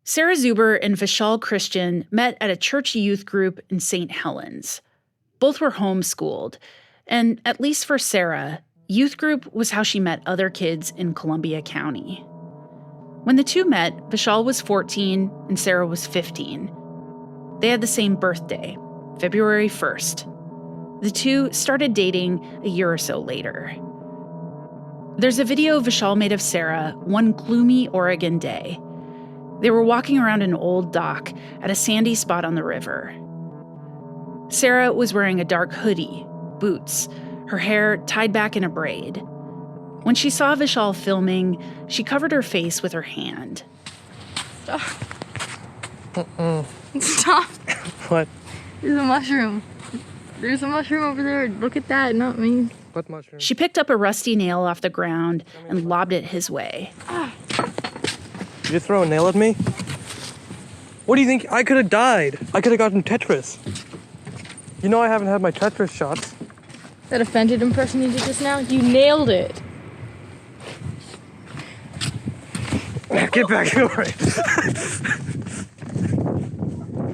Sarah Zuber and Vishal Christian met at a church youth group in St. Helens. Both were homeschooled, and at least for Sarah, youth group was how she met other kids in Columbia County. When the two met, Vishal was 14 and Sarah was 15. They had the same birthday, February 1st. The two started dating a year or so later. There's a video Vishal made of Sarah one gloomy Oregon day. They were walking around an old dock at a sandy spot on the river. Sarah was wearing a dark hoodie, boots, her hair tied back in a braid. When she saw Vishal filming, she covered her face with her hand. Stop. Stop. What? There's a mushroom. There's a mushroom over there. Look at that, not me. What mushroom? She picked up a rusty nail off the ground and lobbed it his way. Did you throw a nail at me? What do you think? I could have died. I could have gotten Tetris. You know I haven't had my Tetris shots. That offended impression you did just now? You nailed it. Get back here.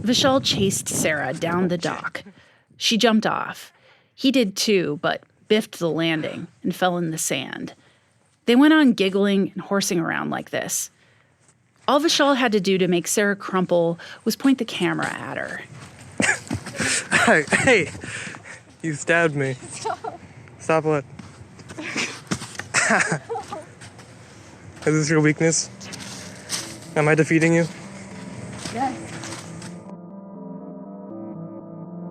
Vishal chased Sarah down the dock. She jumped off. He did too, but biffed the landing and fell in the sand. They went on giggling and horsing around like this. All Vishal had to do to make Sarah crumple was point the camera at her. Hey, you stabbed me. Stop what? Is this your weakness? Am I defeating you? Yes.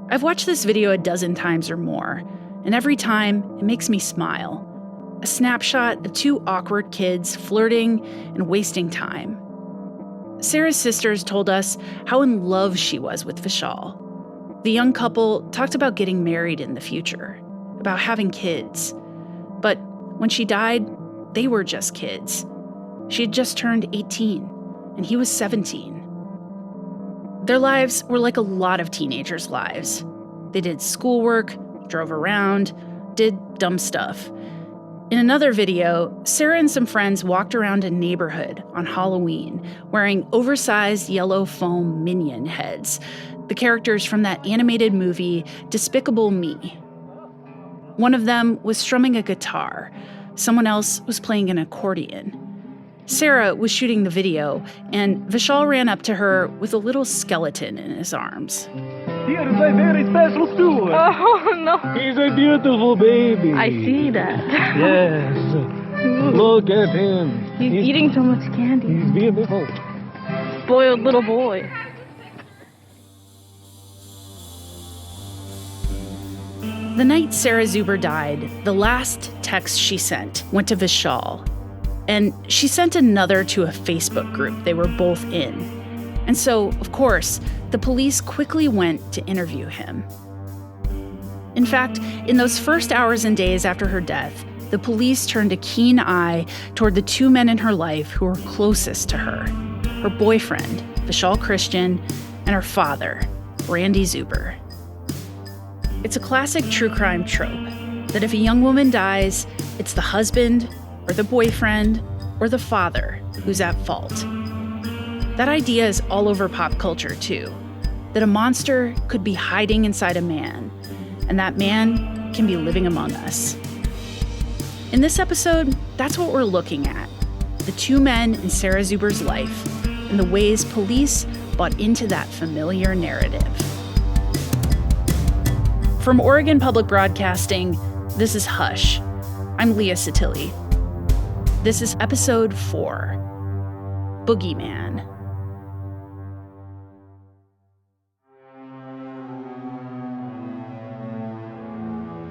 I've watched this video a dozen times or more, and every time it makes me smile. A snapshot of two awkward kids flirting and wasting time. Sarah's sisters told us how in love she was with Vishal. The young couple talked about getting married in the future, about having kids. But when she died, they were just kids. She had just turned 18, and he was 17. Their lives were like a lot of teenagers' lives. They did schoolwork, drove around, did dumb stuff. In another video, Sarah and some friends walked around a neighborhood on Halloween wearing oversized yellow foam minion heads, the characters from that animated movie Despicable Me. One of them was strumming a guitar. Someone else was playing an accordion. Sarah was shooting the video, and Vishal ran up to her with a little skeleton in his arms. Here is a very special steward. Oh, no. He's a beautiful baby. I see that. Yes. Look at him. He's eating so much candy. He's beautiful. Spoiled little boy. The night Sarah Zuber died, the last text she sent went to Vishal. And she sent another to a Facebook group they were both in. And so, of course, the police quickly went to interview him. In fact, in those first hours and days after her death, the police turned a keen eye toward the two men in her life who were closest to her: her boyfriend, Vishal Christian, and her father, Randy Zuber. It's a classic true crime trope that if a young woman dies, it's the husband or the boyfriend or the father who's at fault. That idea is all over pop culture too, that a monster could be hiding inside a man, and that man can be living among us. In this episode, that's what we're looking at: the two men in Sarah Zuber's life and the ways police bought into that familiar narrative. From Oregon Public Broadcasting, this is Hush. I'm Leah Satilli. This is episode 4, Boogeyman.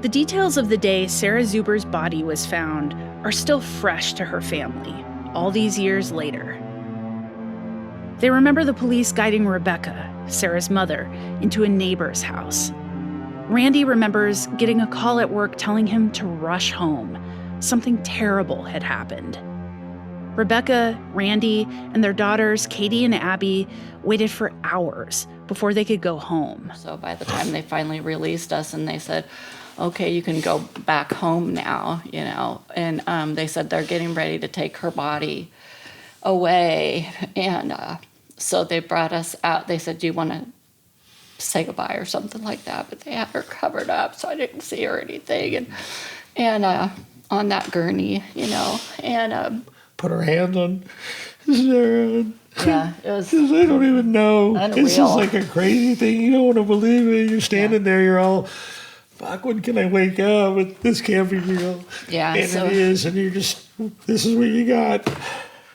The details of the day Sarah Zuber's body was found are still fresh to her family, all these years later. They remember the police guiding Rebecca, Sarah's mother, into a neighbor's house. Randy remembers getting a call at work telling him to rush home. Something terrible had happened. Rebecca, Randy, and their daughters, Katie and Abby, waited for hours before they could go home. So by the time they finally released us and they said, okay, you can go back home now, and they said they're getting ready to take her body away. And So they brought us out. They said, do you want to say goodbye or something like that? But they had her covered up, so I didn't see her or anything. And on that gurney, and put her hands on Sarah. yeah, it was. I don't even know. Unreal. It's just like a crazy thing. You don't want to believe it. You're standing there. You're all, fuck, when can I wake up? This can't be real. Yeah, and so it is. And you're just, this is what you got.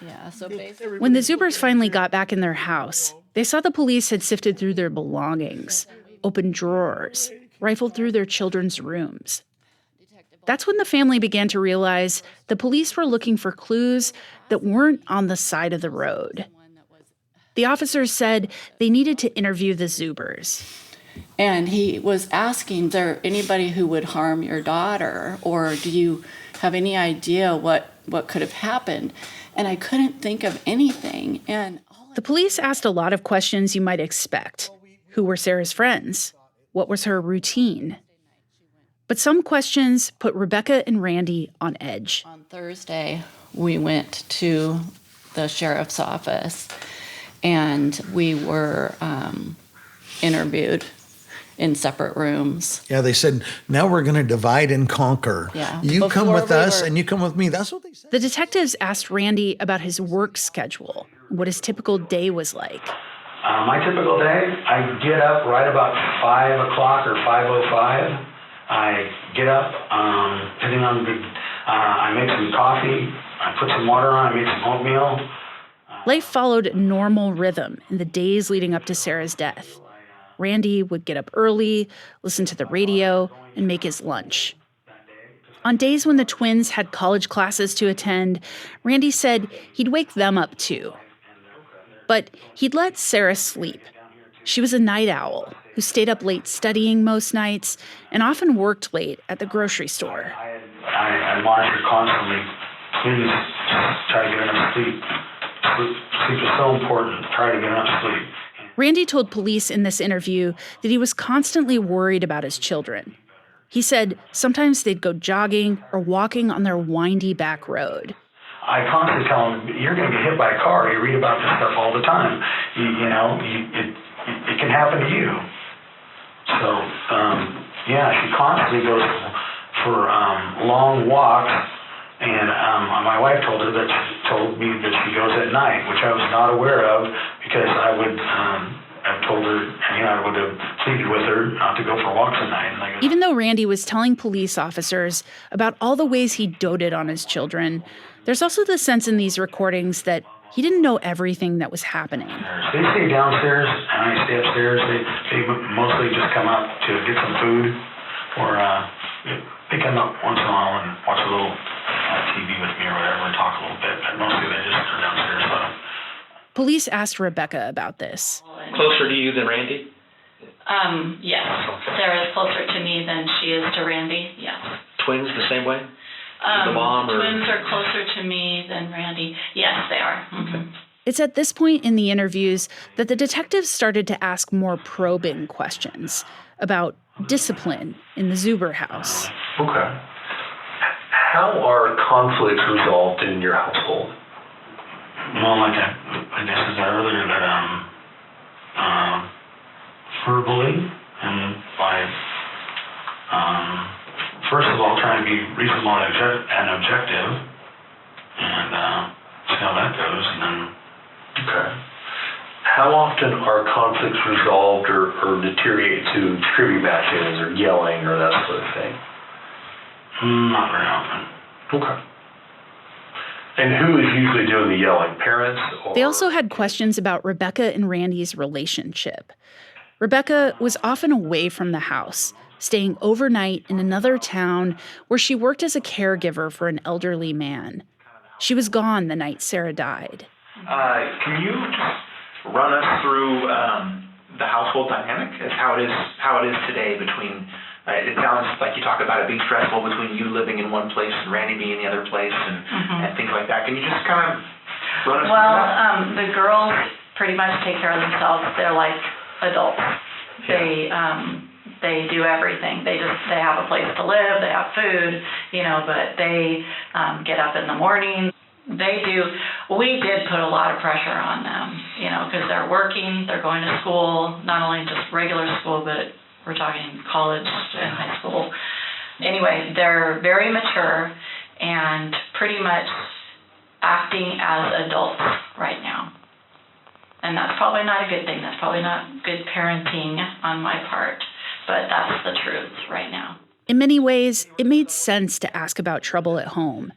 yeah. So basically, When the Zubers finally got back in their house, they saw the police had sifted through their belongings, opened drawers, rifled through their children's rooms. That's when the family began to realize the police were looking for clues that weren't on the side of the road. The officers said they needed to interview the Zubers. and he was asking, is there anybody who would harm your daughter, or do you have any idea what could have happened? And I couldn't think of anything. And The police asked a lot of questions you might expect. Who were Sarah's friends? What was her routine? But some questions put Rebecca and Randy on edge. on Thursday, we went to the sheriff's office, and we were interviewed in separate rooms. Yeah, they said, now we're going to divide and conquer. Yeah. You come Before with we us were- and you come with me. That's what they said. The detectives asked Randy about his work schedule, what his typical day was like. My typical day, I get up right about 5 o'clock or 5:05. I get up, depending on I make some coffee, I put some water on, I make some oatmeal. Life followed a normal rhythm in the days leading up to Sarah's death. Randy would get up early, listen to the radio, and make his lunch. On days when the twins had college classes to attend, Randy said he'd wake them up too. But he'd let Sarah sleep. She was a night owl who stayed up late studying most nights and often worked late at the grocery store. I monitor constantly. Please try to get enough sleep. Sleep is so important. Try to get enough sleep. Randy told police in this interview that he was constantly worried about his children. He said sometimes they'd go jogging or walking on their windy back road. I constantly tell them, you're going to get hit by a car. You read about this stuff all the time. It can happen to you. So, she constantly goes for long walks. And my wife told me that she goes at night, which I was not aware of because I would have told her, I would have pleaded with her not to go for walks at night. Even though Randy was telling police officers about all the ways he doted on his children, there's also the sense in these recordings that he didn't know everything that was happening. They stay downstairs and I stay upstairs. They mostly just come up to get some food, or they come up once in a while and watch a little TV with me or whatever and talk a little bit, but mostly they just are downstairs. Police asked Rebecca about this. Closer to you than Randy? Yes. Sarah's closer to me than she is to Randy, yes. Twins the same way? The mom or... Twins are closer to me than Randy. Yes, they are. Mm-hmm. It's at this point in the interviews that the detectives started to ask more probing questions about discipline in the Zuber house. Okay. How are conflicts resolved in your household? Well, like I said earlier, that verbally and by first of all trying to be reasonable and objective, and see how that goes, and then. Okay. How often are conflicts resolved or deteriorate to screaming matches or yelling or that sort of thing? Not very often. Okay. And who is usually doing the yelling? Parents? Or... They also had questions about Rebecca and Randy's relationship. Rebecca was often away from the house, staying overnight in another town where she worked as a caregiver for an elderly man. She was gone the night Sarah died. Can you just run us through the household dynamic as how it is today between... it sounds like you talk about it being stressful between you living in one place and Randy being in the other place and things like that. Can you just kind of run us through that? The girls pretty much take care of themselves. They're like adults. They do everything. They have a place to live. They have food, but they get up in the morning. We did put a lot of pressure on them. you know, because they're working, they're going to school, not only just regular school, but we're talking college and high school. Anyway, they're very mature and pretty much acting as adults right now. And that's probably not a good thing. That's probably not good parenting on my part, but that's the truth right now. In many ways, it made sense to ask about trouble at home.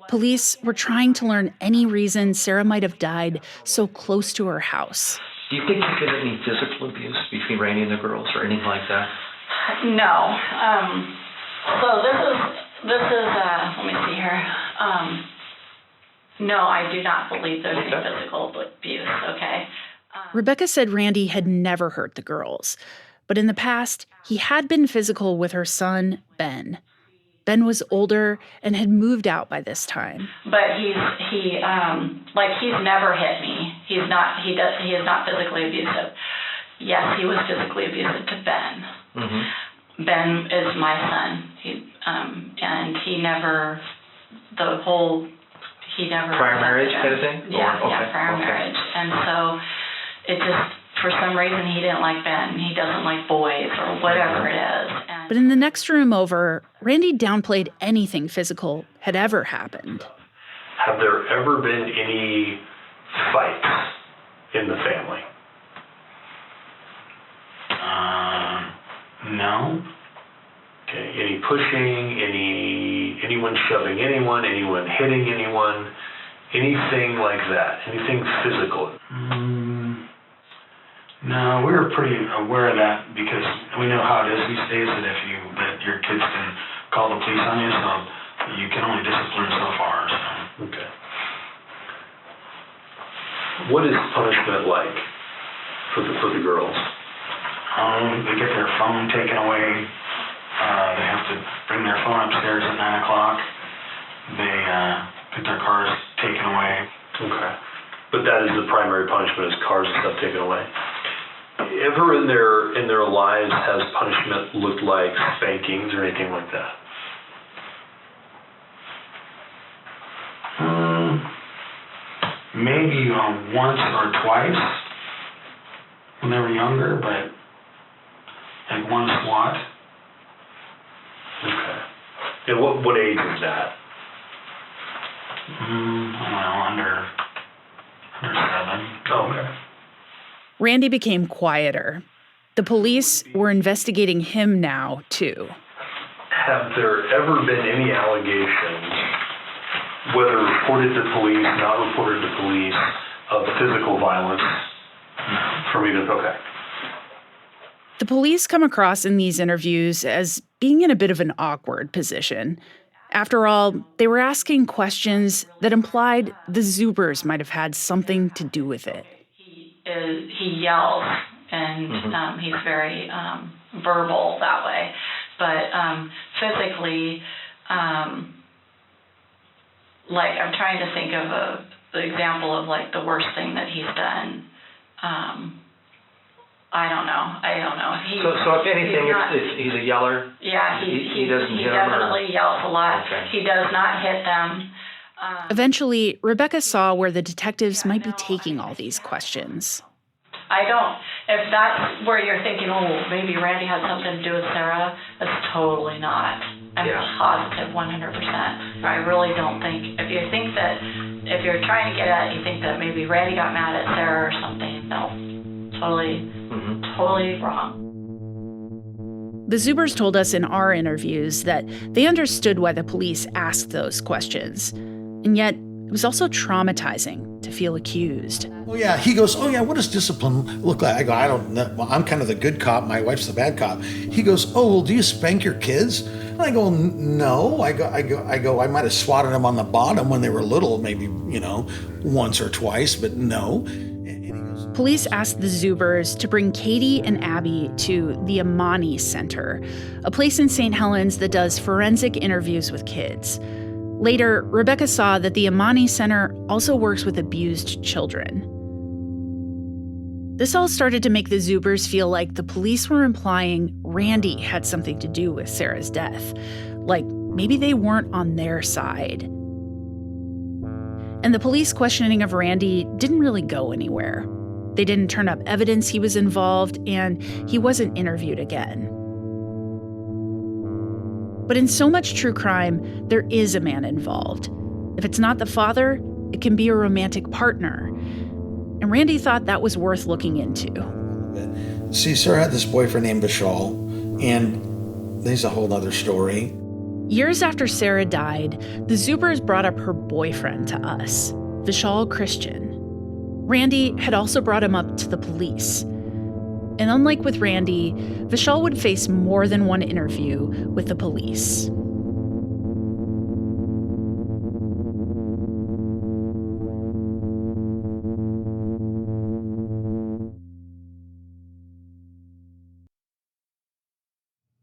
Police were trying to learn any reason Sarah might have died so close to her house. Do you think there's been any physical abuse between Randy and the girls or anything like that? No. So this is let me see here. No, I do not believe there's any physical abuse, okay? Rebecca said Randy had never hurt the girls, but in the past, he had been physical with her son, Ben. Ben was older and had moved out by this time. But he's never hit me. He is not physically abusive. Yes, he was physically abusive to Ben. Mm-hmm. Ben is my son. And he never prior marriage kind of thing? Yeah, prior marriage. And so it just, for some reason, he didn't like Ben. He doesn't like boys or whatever it is. But in the next room over, Randy downplayed anything physical had ever happened. Have there ever been any fights in the family? No. Okay. Any pushing, anyone shoving anyone hitting anyone, anything like that, anything physical? No, we were pretty aware of that because we know how it is these days that your kids can call the police on you, so you can only discipline so far. So. Okay. What is punishment like for the girls? They get their phone taken away. They have to bring their phone upstairs at 9 o'clock. They get their cars taken away. Okay. But that is the primary punishment, is cars and stuff taken away. Ever in their lives has punishment looked like spankings or anything like that? Maybe once or twice when they were younger, but like one swat. Okay. And what age is that? I don't know, under 7. Oh, okay. Randy became quieter. The police were investigating him now, too. Have there ever been any allegations, whether reported to police, not reported to police, of physical violence from either? Okay. The police come across in these interviews as being in a bit of an awkward position. After all, they were asking questions that implied the Zubers might have had something to do with it. He yells, and he's very verbal that way. But physically, like I'm trying to think of the example of like the worst thing that he's done. I don't know. So if anything, he's a yeller? Yeah, he doesn't hit them? He definitely yells a lot. Okay. He does not hit them. Eventually, Rebecca saw where the detectives might be taking all these questions. I don't. If that's where you're thinking, oh, maybe Randy had something to do with Sarah, that's totally not. I'm positive 100%. I really don't think. If you're trying to get at it, you think that maybe Randy got mad at Sarah or something. No, totally wrong. The Zubers told us in our interviews that they understood why the police asked those questions. And yet, it was also traumatizing to feel accused. Oh, yeah. He goes, oh, yeah, what does discipline look like? I go, I don't know. Well, I'm kind of the good cop. My wife's the bad cop. He goes, oh, well, do you spank your kids? And I go, no. I go, I might have swatted them on the bottom when they were little, maybe, once or twice, but no. Police asked the Zubers to bring Katie and Abby to the Amani Center, a place in St. Helens that does forensic interviews with kids. Later, Rebecca saw that the Amani Center also works with abused children. This all started to make the Zubers feel like the police were implying Randy had something to do with Sarah's death, like maybe they weren't on their side. And the police questioning of Randy didn't really go anywhere. They didn't turn up evidence he was involved, and he wasn't interviewed again. But in so much true crime, there is a man involved. If it's not the father, it can be a romantic partner. And Randy thought that was worth looking into. See, Sarah had this boyfriend named Vishal, and there's a whole other story. Years after Sarah died, the Zubers brought up her boyfriend to us, Vishal Christian. Randy had also brought him up to the police. And unlike with Randy, Vishal would face more than one interview with the police.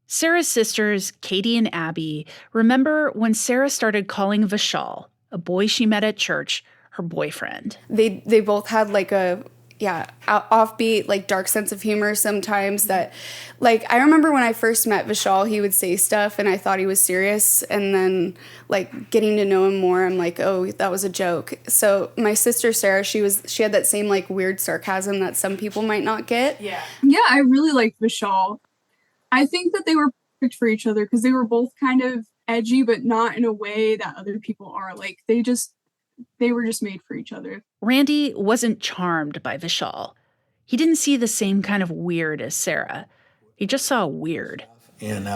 Sarah's sisters, Katie and Abby, remember when Sarah started calling Vishal, a boy she met at church, her boyfriend. They both had like a offbeat, like dark sense of humor sometimes that, like, I remember when I first met Vishal, he would say stuff and I thought he was serious, and then like getting to know him more, I'm like, oh, that was a joke. So my sister Sarah, she had that same like weird sarcasm that some people might not get. Yeah, I really liked Vishal. I think that they were perfect for each other because they were both kind of edgy, but not in a way that other people are. Like, they were just made for each other. Randy wasn't charmed by Vishal. He didn't see the same kind of weird as Sarah. He just saw weird. And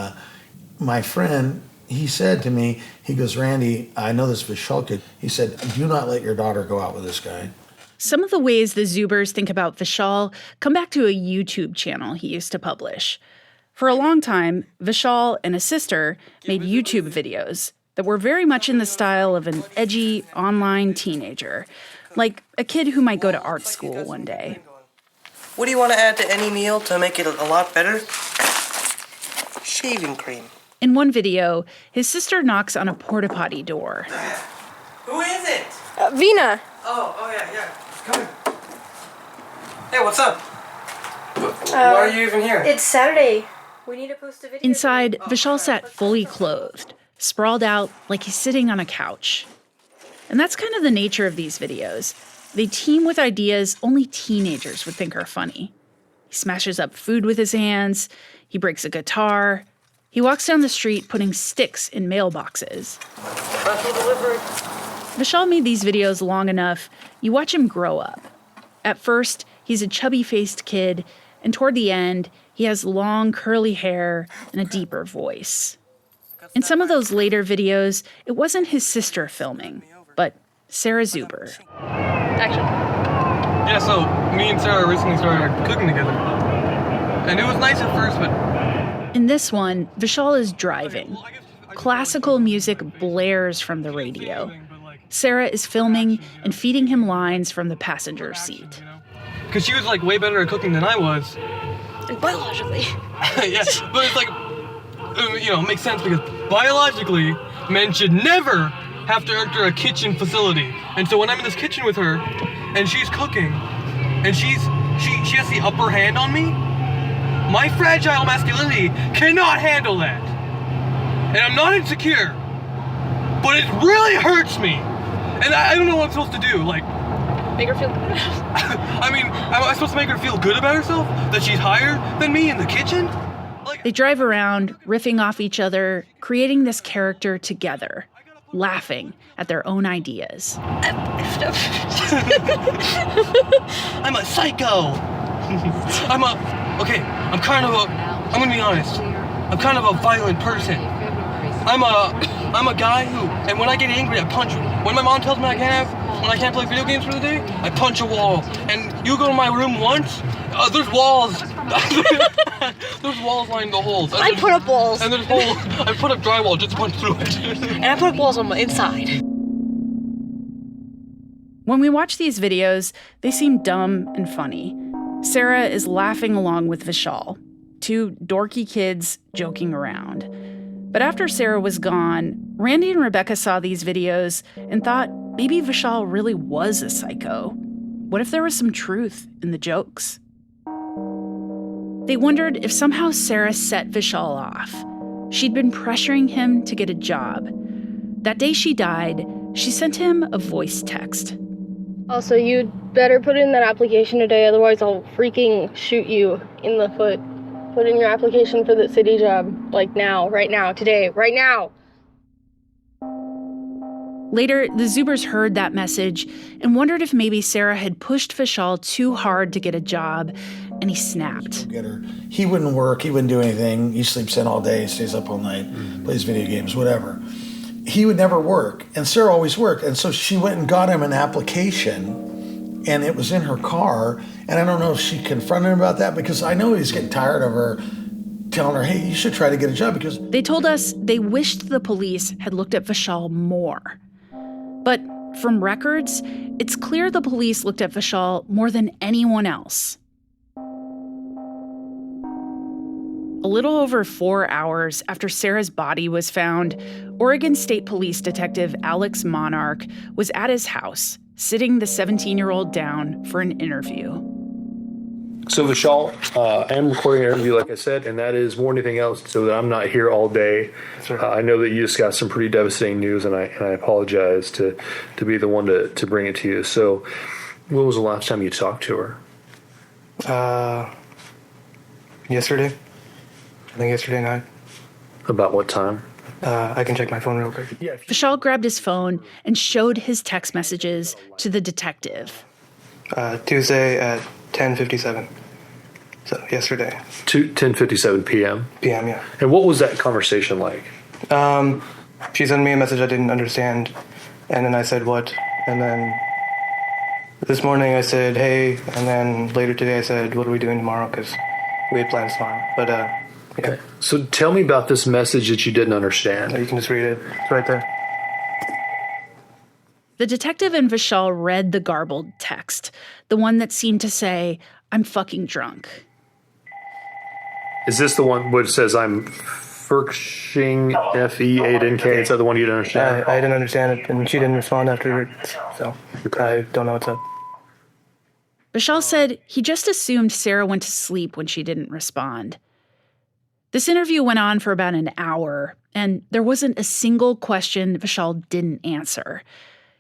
my friend, he said to me, he goes, Randy, I know this Vishal kid. He said, do not let your daughter go out with this guy. Some of the ways the Zubers think about Vishal come back to a YouTube channel he used to publish. For a long time, Vishal and his sister made YouTube videos that were very much in the style of an edgy online teenager, like a kid who might go to art school one day. What do you want to add to any meal to make it a lot better? Shaving cream. In one video, his sister knocks on a porta potty door. Who is it? Vina. Oh yeah. Come in. Hey, what's up? Why are you even here? It's Saturday. We need to post a video. Inside, Vishal sat fully clothed, sprawled out like he's sitting on a couch. And that's kind of the nature of these videos. They team with ideas only teenagers would think are funny. He smashes up food with his hands. He breaks a guitar. He walks down the street putting sticks in mailboxes. Special delivery. Vishal made these videos long enough, you watch him grow up. At first, he's a chubby-faced kid, and toward the end, he has long, curly hair and a deeper voice. In some of those later videos, it wasn't his sister filming, but Sarah Zuber. Action. Yeah, so me and Sarah recently started cooking together. And it was nice at first, but... In this one, Vishal is driving. Classical music blares from the radio. Sarah is filming and feeding him lines from the passenger seat. Because she was like way better at cooking than I was. And biologically. Yeah, but it's like, it makes sense because biologically, men should never have to enter a kitchen facility. And so when I'm in this kitchen with her, and she's cooking, and she has the upper hand on me, my fragile masculinity cannot handle that. And I'm not insecure, but it really hurts me. And I don't know what I'm supposed to do, like... Make her feel good. I mean, am I supposed to make her feel good about herself? That she's higher than me in the kitchen? They drive around, riffing off each other, creating this character together, laughing at their own ideas. I'm a psycho. I'm gonna be honest. I'm kind of a violent person. I'm a guy who, and when I get angry, I punch. When my mom tells me when I can't play video games for the day, I punch a wall. And you go to my room once, there's walls. There's walls lining the holes. I put up walls. And there's holes. I put up drywall just to punch through it. And I put up walls on my inside. When we watch these videos, they seem dumb and funny. Sarah is laughing along with Vishal, two dorky kids joking around. But after Sarah was gone, Randy and Rebecca saw these videos and thought maybe Vishal really was a psycho. What if there was some truth in the jokes? They wondered if somehow Sarah set Vishal off. She'd been pressuring him to get a job. That day she died, she sent him a voice text. Also, you better put in that application today, otherwise I'll freaking shoot you in the foot. Put in your application for the city job, like now, right now, today, right now. Later, the Zubers heard that message and wondered if maybe Sarah had pushed Vishal too hard to get a job, and he snapped. He wouldn't work. He wouldn't do anything. He sleeps in all day, stays up all night, plays video games, whatever. He would never work, and Sarah always worked. And so she went and got him an application, and it was in her car. And I don't know if she confronted him about that, because I know he's getting tired of her telling her, hey, you should try to get a job. Because they told us they wished the police had looked at Vishal more. But from records, it's clear the police looked at Vishal more than anyone else. A little over 4 hours after Sarah's body was found, Oregon State Police Detective Alex Monarch was at his house, sitting the 17-year-old down for an interview. So Vishal, I am recording an interview, like I said, and that is more than anything else so that I'm not here all day. I know that you just got some pretty devastating news, and I apologize to be the one to bring it to you. So when was the last time you talked to her? Yesterday. I think yesterday night. About what time? I can check my phone real quick. Yeah. Vishal grabbed his phone and showed his text messages to the detective. Tuesday at 10:57. So yesterday. 10:57 p.m.? p.m., yeah. And what was that conversation like? She sent me a message I didn't understand, and then I said, what? And then this morning I said, hey, and then later today I said, what are we doing tomorrow? Because we had plans tomorrow. But, yeah. Okay. So tell me about this message that you didn't understand. You can just read it. It's right there. The detective and Vishal read the garbled text, the one that seemed to say, I'm fucking drunk. Is this the one where it says I'm Ferkshing, F-E-8-N-K? Is that the one you didn't understand? I didn't understand it, and she didn't respond after it, so I don't know what's up. Vishal said he just assumed Sarah went to sleep when she didn't respond. This interview went on for about an hour, and there wasn't a single question Vishal didn't answer.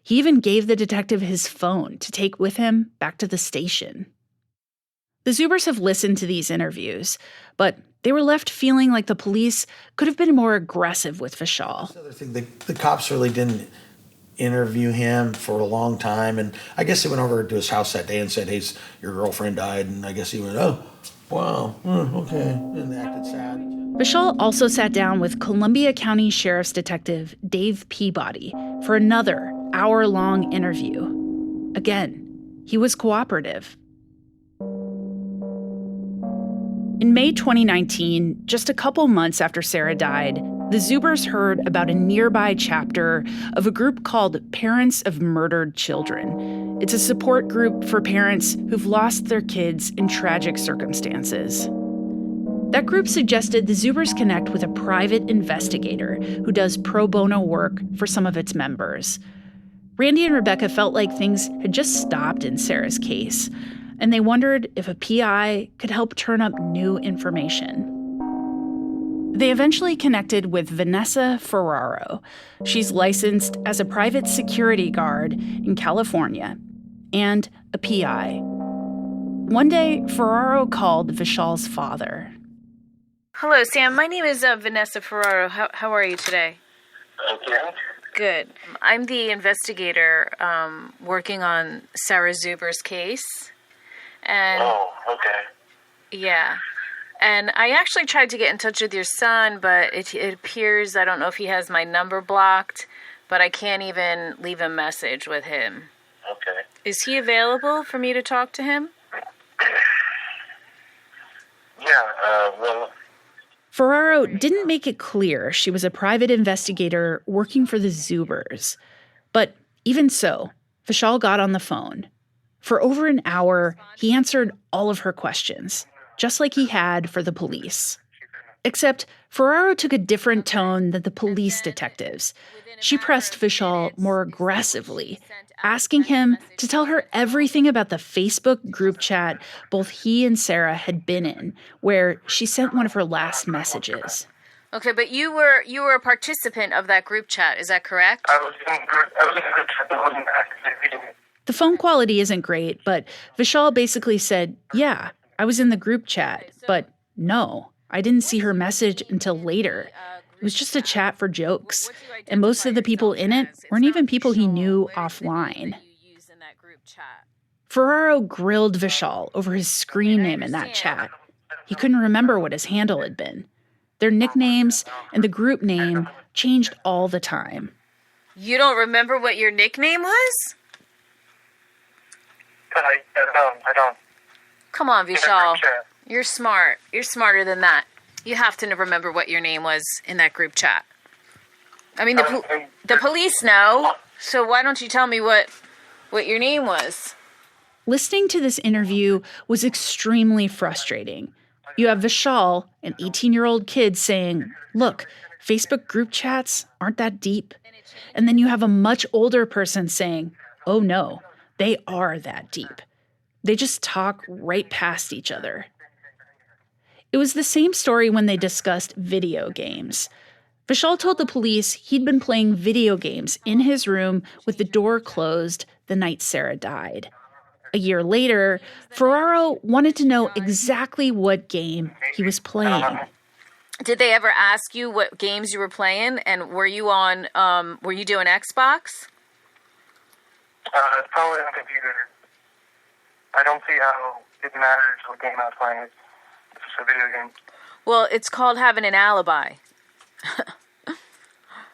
He even gave the detective his phone to take with him back to the station. The Zubers have listened to these interviews, but they were left feeling like the police could have been more aggressive with Vishal. The cops really didn't interview him for a long time, and I guess they went over to his house that day and said, hey, your girlfriend died, and I guess he went, oh, wow, okay, and acted sad. Vishal also sat down with Columbia County Sheriff's Detective Dave Peabody for another hour-long interview. Again, he was cooperative. In May 2019, just a couple months after Sarah died, the Zubers heard about a nearby chapter of a group called Parents of Murdered Children. It's a support group for parents who've lost their kids in tragic circumstances. That group suggested the Zubers connect with a private investigator who does pro bono work for some of its members. Randy and Rebecca felt like things had just stopped in Sarah's case, and they wondered if a PI could help turn up new information. They eventually connected with Vanessa Ferraro. She's licensed as a private security guard in California and a PI. One day, Ferraro called Vishal's father. Hello, Sam. My name is Vanessa Ferraro. How are you today? Okay. Good. I'm the investigator working on Sarah Zuber's case. And okay. Yeah. And I actually tried to get in touch with your son, but it appears, I don't know if he has my number blocked, but I can't even leave a message with him. Okay. Is he available for me to talk to him? Yeah, well... Ferraro didn't make it clear she was a private investigator working for the Zubers. But even so, Vishal got on the phone. For over an hour, he answered all of her questions, just like he had for the police. Except Ferraro took a different tone than the police detectives. She pressed Vishal more aggressively, asking him to tell her everything about the Facebook group chat both he and Sarah had been in, where she sent one of her last messages. Okay, but you were a participant of that group chat, is that correct? I was in a group chat, but I wasn't actively reading it. The phone quality isn't great, but Vishal basically said, yeah, I was in the group chat, but no, I didn't see her message until later. It was just a chat for jokes, and most of the people in it weren't even people he knew offline. Ferraro grilled Vishal over his screen name in that chat. He couldn't remember what his handle had been. Their nicknames and the group name changed all the time. You don't remember what your nickname was? I don't. Come on, Vishal. You're smart. You're smarter than that. You have to remember what your name was in that group chat. I mean, the police know, so why don't you tell me what your name was? Listening to this interview was extremely frustrating. You have Vishal, an 18-year-old kid, saying, look, Facebook group chats aren't that deep. And then you have a much older person saying, oh no, they are that deep. They just talk right past each other. It was the same story when they discussed video games. Vishal told the police he'd been playing video games in his room with the door closed the night Sarah died. A year later, Ferraro wanted to know exactly what game he was playing. Did they ever ask you what games you were playing? And were you doing Xbox? It's probably on the computer. I don't see how it matters what game I was playing. It's just a video game. Well, it's called having an alibi.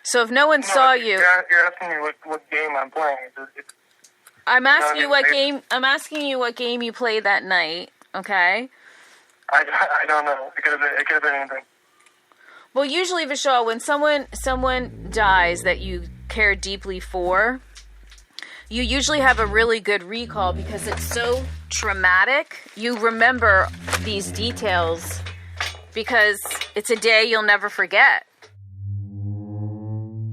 So if no one saw you... You're asking me what game I'm playing. I'm asking you what game you played that night, okay? I don't know. It could have been anything. Well, usually, Vishal, when someone dies that you care deeply for, you usually have a really good recall because it's so traumatic. You remember these details because it's a day you'll never forget.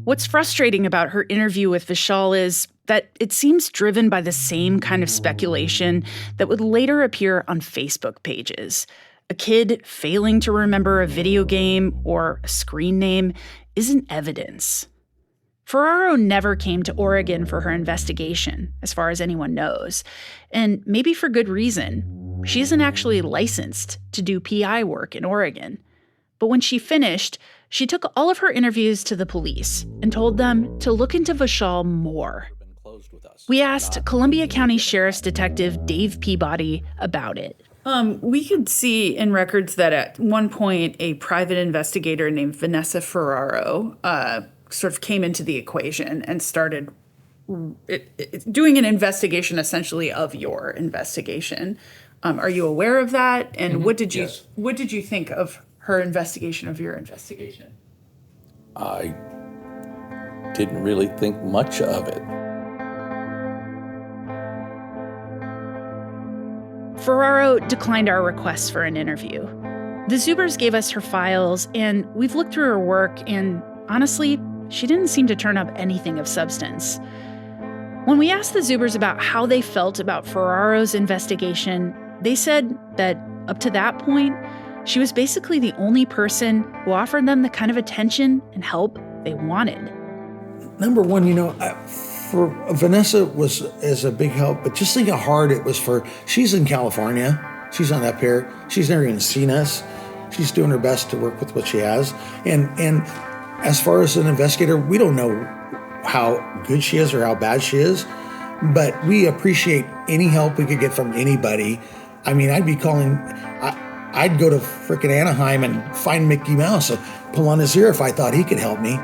What's frustrating about her interview with Vishal is that it seems driven by the same kind of speculation that would later appear on Facebook pages. A kid failing to remember a video game or a screen name isn't evidence. Ferraro never came to Oregon for her investigation, as far as anyone knows. And maybe for good reason. She isn't actually licensed to do PI work in Oregon. But when she finished, she took all of her interviews to the police and told them to look into Vishal more. We asked Columbia County Sheriff's Detective Dave Peabody about it. We could see in records that at one point a private investigator named Vanessa Ferraro sort of came into the equation and started doing an investigation essentially of your investigation. Are you aware of that? And what did you think of her investigation of your investigation? I didn't really think much of it. Ferraro declined our request for an interview. The Zubers gave us her files, and we've looked through her work, and honestly, she didn't seem to turn up anything of substance. When we asked the Zubers about how they felt about Ferraro's investigation, they said that up to that point, she was basically the only person who offered them the kind of attention and help they wanted. Number one, for Vanessa is a big help, but just think how hard it was she's in California. She's not up here. She's never even seen us. She's doing her best to work with what she has. And as far as an investigator, we don't know how good she is or how bad she is, but we appreciate any help we could get from anybody. I mean, I'd go to frickin' Anaheim and find Mickey Mouse and pull on his ear if I thought he could help me.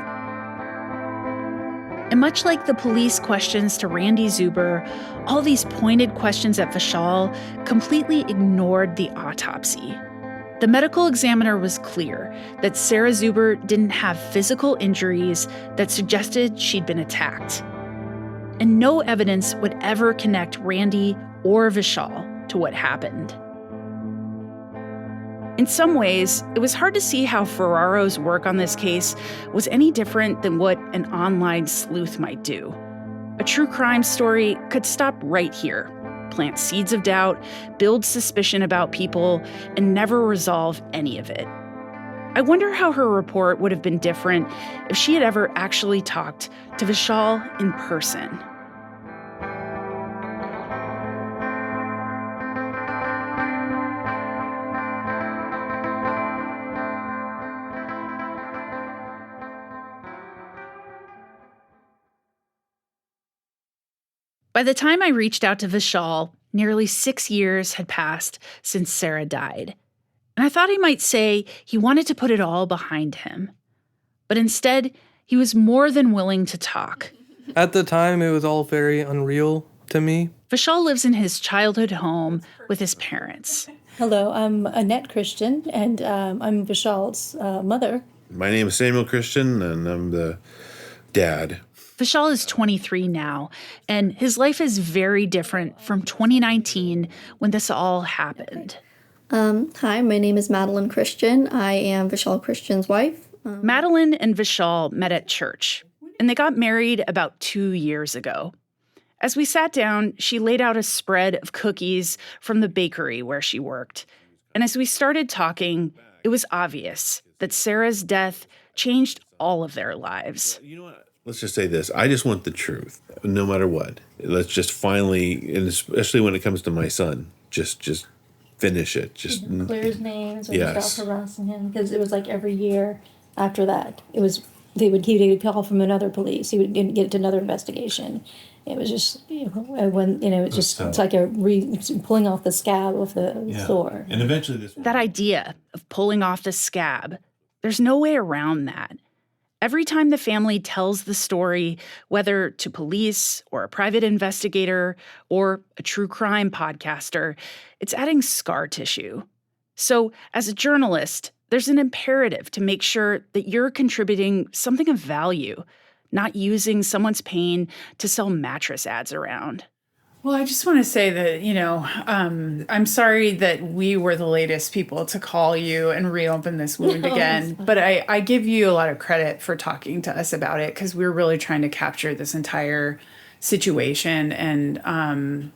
And much like the police questions to Randy Zuber, all these pointed questions at Vishal completely ignored the autopsy. The medical examiner was clear that Sarah Zuber didn't have physical injuries that suggested she'd been attacked. And no evidence would ever connect Randy or Vishal to what happened. In some ways, it was hard to see how Ferraro's work on this case was any different than what an online sleuth might do. A true crime story could stop right here, plant seeds of doubt, build suspicion about people, and never resolve any of it. I wonder how her report would have been different if she had ever actually talked to Vishal in person. By the time I reached out to Vishal, nearly 6 years had passed since Sarah died. And I thought he might say he wanted to put it all behind him. But instead, he was more than willing to talk. At the time, it was all very unreal to me. Vishal lives in his childhood home with his parents. Hello, I'm Annette Christian, and I'm Vishal's mother. My name is Samuel Christian, and I'm the dad. Vishal is 23 now, and his life is very different from 2019 when this all happened. Hi, my name is Madeline Christian. I am Vishal Christian's wife. Madeline and Vishal met at church, and they got married about 2 years ago. As we sat down, she laid out a spread of cookies from the bakery where she worked. And as we started talking, it was obvious that Sarah's death changed all of their lives. You know what? Let's just say this. I just want the truth, no matter what. Let's just finally, and especially when it comes to my son, just finish it. Just clear his name so yes. we stop harassing him, because it was like every year after that, he would call from another police. He would get to another investigation. It was just it's like pulling off the scab of the sore. And eventually that idea of pulling off the scab, there's no way around that. Every time the family tells the story, whether to police or a private investigator or a true crime podcaster, it's adding scar tissue. So as a journalist, there's an imperative to make sure that you're contributing something of value, not using someone's pain to sell mattress ads around. Well, I just want to say that, I'm sorry that we were the latest people to call you and reopen this wound again. But I give you a lot of credit for talking to us about it, because we're really trying to capture this entire situation. And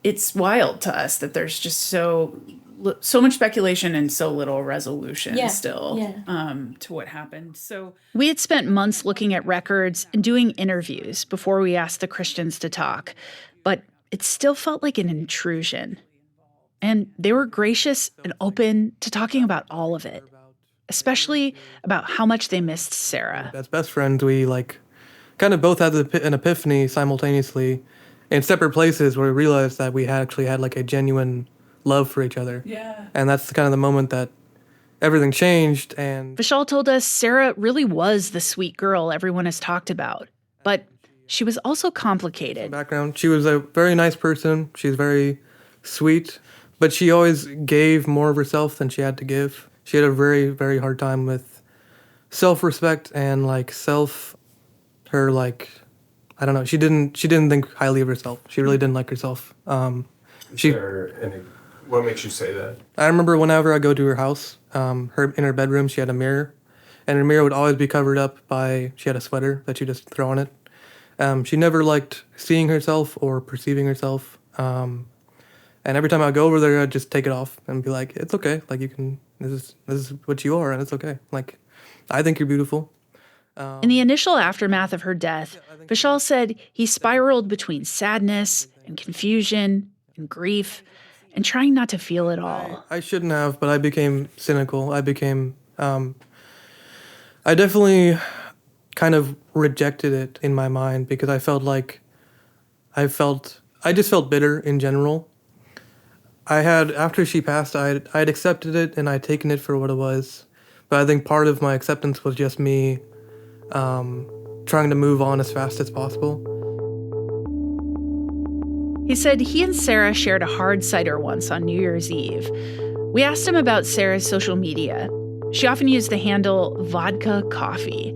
it's wild to us that there's just so much speculation and so little resolution to what happened. So we had spent months looking at records and doing interviews before we asked the Christians to talk. But it still felt like an intrusion. And they were gracious and open to talking about all of it, especially about how much they missed Sarah. As best friends, we kind of both had an epiphany simultaneously in separate places, where we realized that we actually had a genuine love for each other. Yeah. And that's kind of the moment that everything changed. And Vishal told us Sarah really was the sweet girl everyone has talked about. But she was also complicated. Background. She was a very nice person. She's very sweet, but she always gave more of herself than she had to give. She had a very, very hard time with self-respect and I don't know. She didn't think highly of herself. She really didn't like herself. What makes you say that? I remember whenever I go to her house, in her bedroom, she had a mirror, and her mirror would always be covered up she had a sweater that she just throw on it. She never liked seeing herself or perceiving herself. And every time I go over there, I'd just take it off and be like, it's okay. This is what you are, and it's okay. I think you're beautiful. In the initial aftermath of her death, Vishal said he spiraled between sadness and confusion and grief and trying not to feel it all. I shouldn't have, but I became cynical. I definitely kind of rejected it in my mind, because I just felt bitter in general. After she passed, I had accepted it and I'd taken it for what it was. But I think part of my acceptance was just me trying to move on as fast as possible. He said he and Sarah shared a hard cider once on New Year's Eve. We asked him about Sarah's social media. She often used the handle vodka coffee,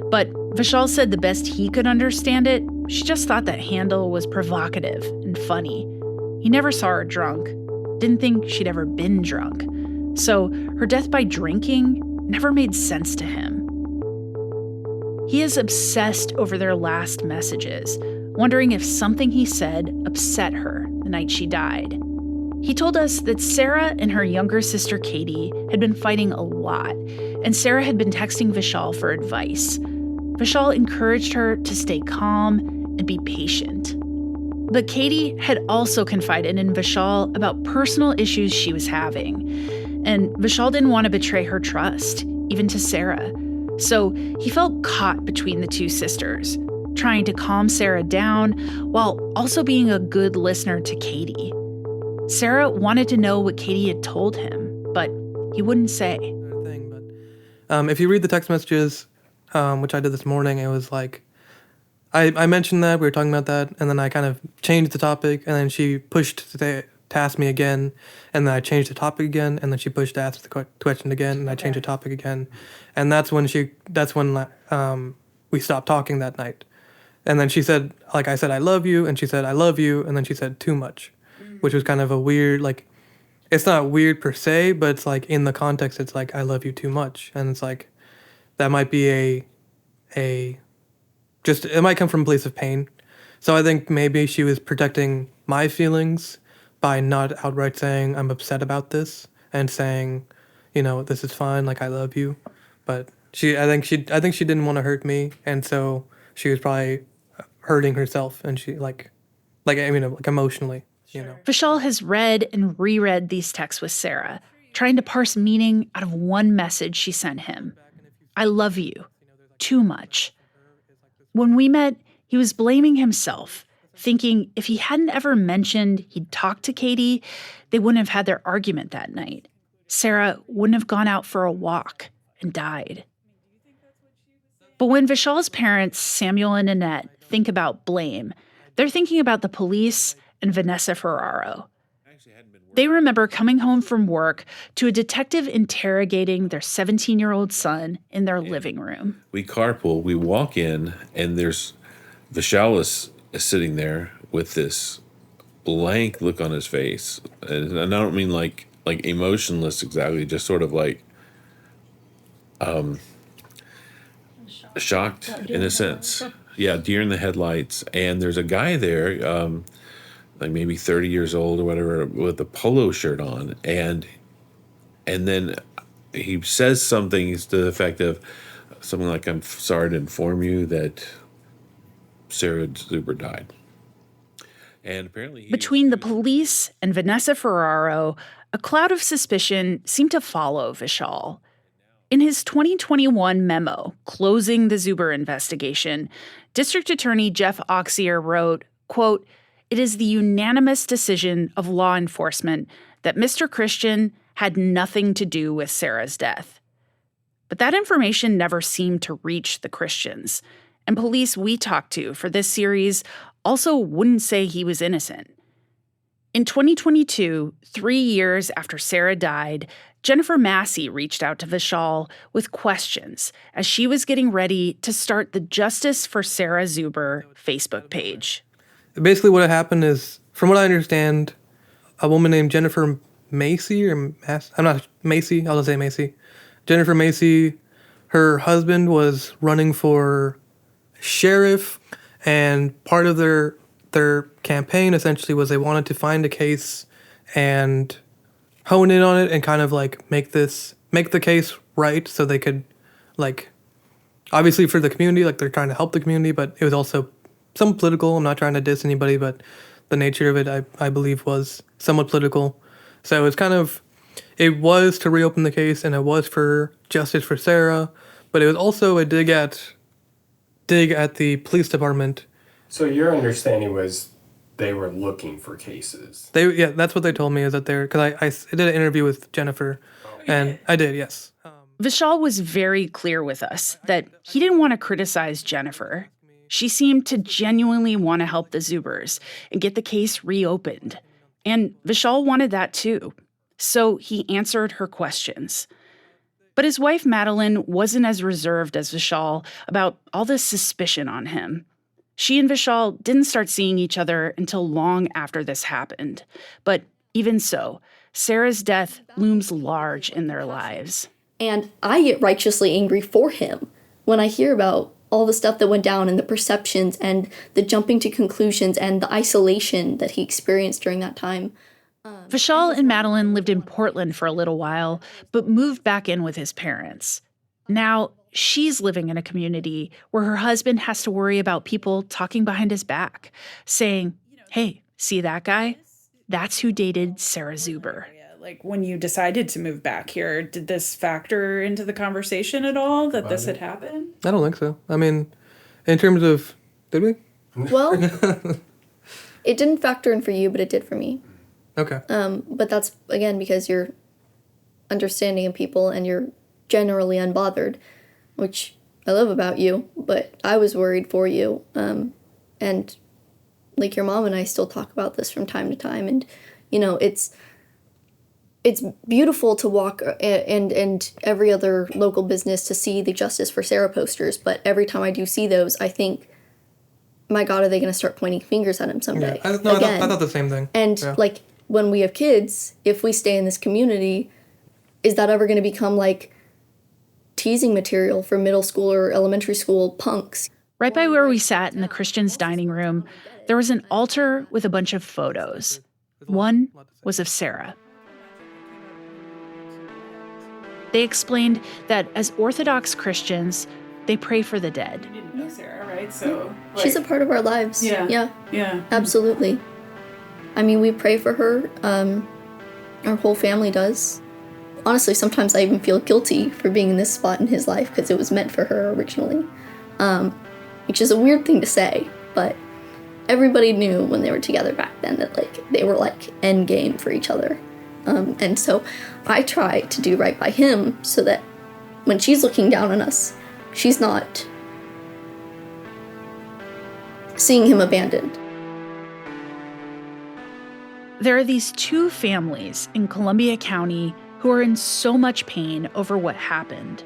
but Vishal said the best he could understand it, she just thought that handle was provocative and funny. He never saw her drunk, didn't think she'd ever been drunk. So her death by drinking never made sense to him. He is obsessed over their last messages, wondering if something he said upset her the night she died. He told us that Sarah and her younger sister Katie had been fighting a lot, and Sarah had been texting Vishal for advice. Vishal encouraged her to stay calm and be patient. But Katie had also confided in Vishal about personal issues she was having, and Vishal didn't want to betray her trust, even to Sarah. So he felt caught between the two sisters, trying to calm Sarah down while also being a good listener to Katie. Sarah wanted to know what Katie had told him, but he wouldn't say. If you read the text messages, which I did this morning, it was like, I mentioned that, we were talking about that, and then I kind of changed the topic, and then she pushed to ask me again, and then I changed the topic again, and then she pushed to ask the question again, and I changed the topic again. And that's when we stopped talking that night. And then she said, like I said, I love you, and she said, I love you, and then she said too much, which was kind of a weird, like, it's not weird per se, but it's like in the context, it's like, I love you too much. And it's like, that might be it might come from a place of pain. So I think maybe she was protecting my feelings by not outright saying, I'm upset about this, and saying, this is fine, like, I love you. But I think she didn't want to hurt me. And so she was probably hurting herself, and she like emotionally. Vishal has read and reread these texts with Sarah, trying to parse meaning out of one message she sent him. I love you. Too much. When we met, he was blaming himself, thinking if he hadn't ever mentioned he'd talked to Katie, they wouldn't have had their argument that night. Sarah wouldn't have gone out for a walk and died. But when Vishal's parents, Samuel and Annette, think about blame, they're thinking about the police and Vanessa Ferraro. They remember coming home from work to a detective interrogating their 17-year-old son in their living room. We carpool, we walk in, and there's Vishal is sitting there with this blank look on his face. And I don't mean like emotionless exactly, just sort of like shocked in a sense. Yeah, deer in the headlights. And there's a guy there, like maybe 30 years old or whatever, with a polo shirt on. And then he says something to the effect of something like, I'm sorry to inform you that Sarah Zuber died. And apparently between the police and Vanessa Ferraro, a cloud of suspicion seemed to follow Vishal. In his 2021 memo closing the Zuber investigation, District Attorney Jeff Oxier wrote, quote, "It is the unanimous decision of law enforcement that Mr. Christian had nothing to do with Sarah's death." But that information never seemed to reach the Christians, and police we talked to for this series also wouldn't say he was innocent. In 2022, 3 years after Sarah died, Jennifer Massey reached out to Vishal with questions as she was getting ready to start the Justice for Sarah Zuber Facebook page. Basically what happened is, from what I understand, a woman named Jennifer Macy, I'm not Macy, I'll just say Macy. Jennifer Macy, her husband was running for sheriff, and part of their campaign essentially was they wanted to find a case and hone in on it and kind of like make the case right so they could, like, obviously for the community, like they're trying to help the community, but it was also somewhat political. I'm not trying to diss anybody, but the nature of it, I believe, was somewhat political. So it was to reopen the case, and it was for justice for Sarah, but it was also a dig at the police department. So your understanding was they were looking for cases. That's what they told me, is that because I did an interview with Jennifer, and I did, yes. Vishal was very clear with us that he didn't want to criticize Jennifer. She seemed to genuinely want to help the Zubers and get the case reopened. And Vishal wanted that too. So he answered her questions. But his wife, Madeline, wasn't as reserved as Vishal about all this suspicion on him. She and Vishal didn't start seeing each other until long after this happened. But even so, Sarah's death looms large in their lives. And I get righteously angry for him when I hear about all the stuff that went down and the perceptions and the jumping to conclusions and the isolation that he experienced during that time. Vishal and Madeline lived in Portland for a little while, but moved back in with his parents. Now, she's living in a community where her husband has to worry about people talking behind his back, saying, hey, see that guy? That's who dated Sarah Zuber. Like, when you decided to move back here, did this factor into the conversation at all, that this had happened? I don't think so. I mean, in terms of Did we? Well, it didn't factor in for you, but it did for me. Okay. But that's, again, because you're understanding of people and you're generally unbothered, which I love about you, but I was worried for you. And like your mom and I still talk about this from time to time. And, you know, it's beautiful to walk and every other local business to see the Justice for Sarah posters. But every time I do see those, I think, my God, are they going to start pointing fingers at him someday? Yeah. I thought the same thing. And like when we have kids, if we stay in this community, is that ever going to become like teasing material for middle school or elementary school punks? Right by where we sat in the Christians' dining room, there was an altar with a bunch of photos. One was of Sarah. They explained that as Orthodox Christians, they pray for the dead. You didn't know Sarah, right? So she's a part of our lives. Yeah. Absolutely. I mean, we pray for her. Our whole family does. Honestly, sometimes I even feel guilty for being in this spot in his life because it was meant for her originally. Which is a weird thing to say, but everybody knew when they were together back then that like they were like end game for each other. And so I try to do right by him so that when she's looking down on us, she's not seeing him abandoned. There are these two families in Columbia County who are in so much pain over what happened.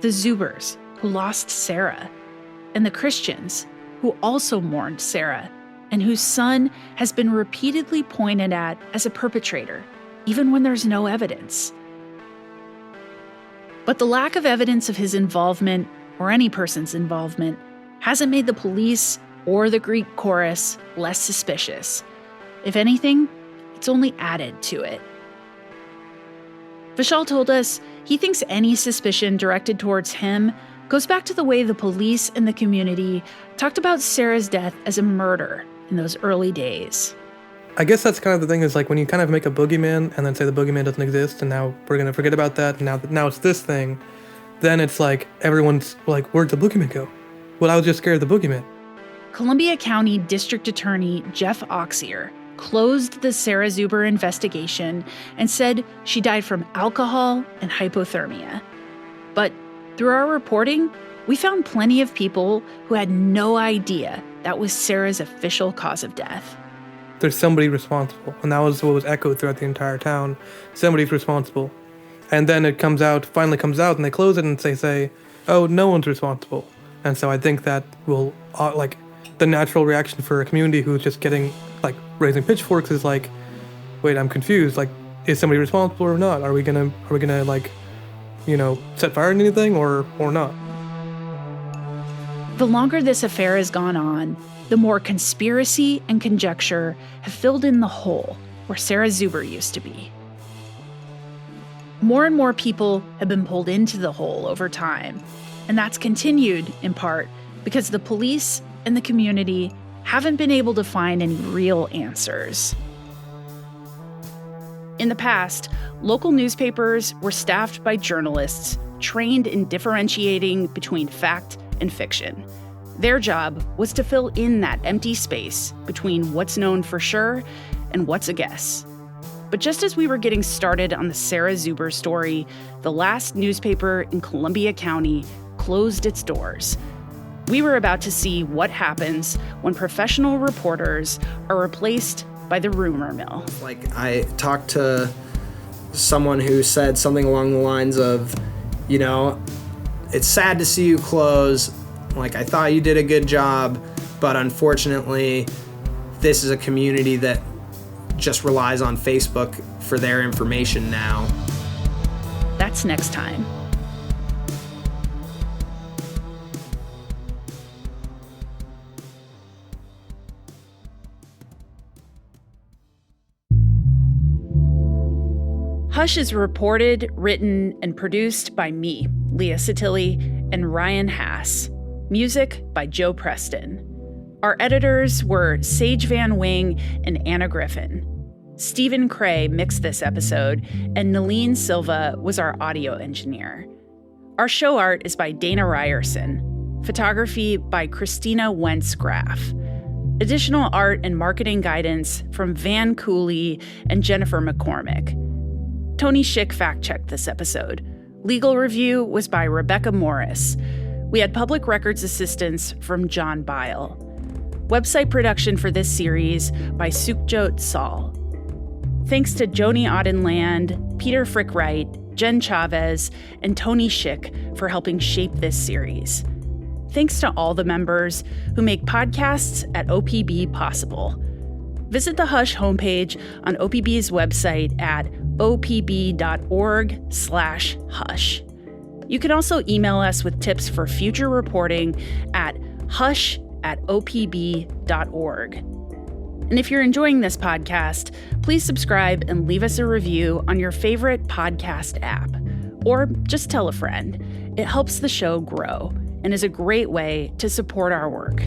The Zubers, who lost Sarah, and the Christians, who also mourned Sarah, and whose son has been repeatedly pointed at as a perpetrator, even when there's no evidence. But the lack of evidence of his involvement, or any person's involvement, hasn't made the police or the Greek chorus less suspicious. If anything, it's only added to it. Vishal told us he thinks any suspicion directed towards him goes back to the way the police and the community talked about Sarah's death as a murder in those early days. I guess that's kind of the thing is like when you kind of make a boogeyman and then say the boogeyman doesn't exist and now we're going to forget about that and now it's this thing, then it's like everyone's like, where'd the boogeyman go? Well, I was just scared of the boogeyman. Columbia County District Attorney Jeff Oxier closed the Sarah Zuber investigation and said she died from alcohol and hypothermia. But through our reporting, we found plenty of people who had no idea that was Sarah's official cause of death. There's somebody responsible, and that was what was echoed throughout the entire town. Somebody's responsible. And then it finally comes out, and they close it and they say, oh, no one's responsible. And so I think that will, like, the natural reaction for a community who's just getting, like, raising pitchforks is like, wait, I'm confused. Like, is somebody responsible or not? Are we gonna like, you know, set fire to anything or not? The longer this affair has gone on, the more conspiracy and conjecture have filled in the hole where Sarah Zuber used to be. More and more people have been pulled into the hole over time, and that's continued in part because the police and the community haven't been able to find any real answers. In the past, local newspapers were staffed by journalists trained in differentiating between fact and fiction. Their job was to fill in that empty space between what's known for sure and what's a guess. But just as we were getting started on the Sarah Zuber story, the last newspaper in Columbia County closed its doors. We were about to see what happens when professional reporters are replaced by the rumor mill. Like, I talked to someone who said something along the lines of, you know, it's sad to see you close. Like, I thought you did a good job, but unfortunately, this is a community that just relies on Facebook for their information now. That's next time. Hush is reported, written, and produced by me, Leah Satilli, and Ryan Hass. Music by Joe Preston. Our editors were Sage Van Wing and Anna Griffin. Stephen Cray mixed this episode, and Nalene Silva was our audio engineer. Our show art is by Dana Ryerson. Photography by Christina Wentz-Graff. Additional art and marketing guidance from Van Cooley and Jennifer McCormick. Tony Schick fact-checked this episode. Legal review was by Rebecca Morris. We had public records assistance from John Bile. Website production for this series by Sukhjot Saul. Thanks to Joni Audenland, Peter Frickwright, Jen Chavez, and Tony Schick for helping shape this series. Thanks to all the members who make podcasts at OPB possible. Visit the Hush homepage on OPB's website at opb.org/hush. You can also email us with tips for future reporting at hush@opb.org. And if you're enjoying this podcast, please subscribe and leave us a review on your favorite podcast app. Or just tell a friend. It helps the show grow and is a great way to support our work.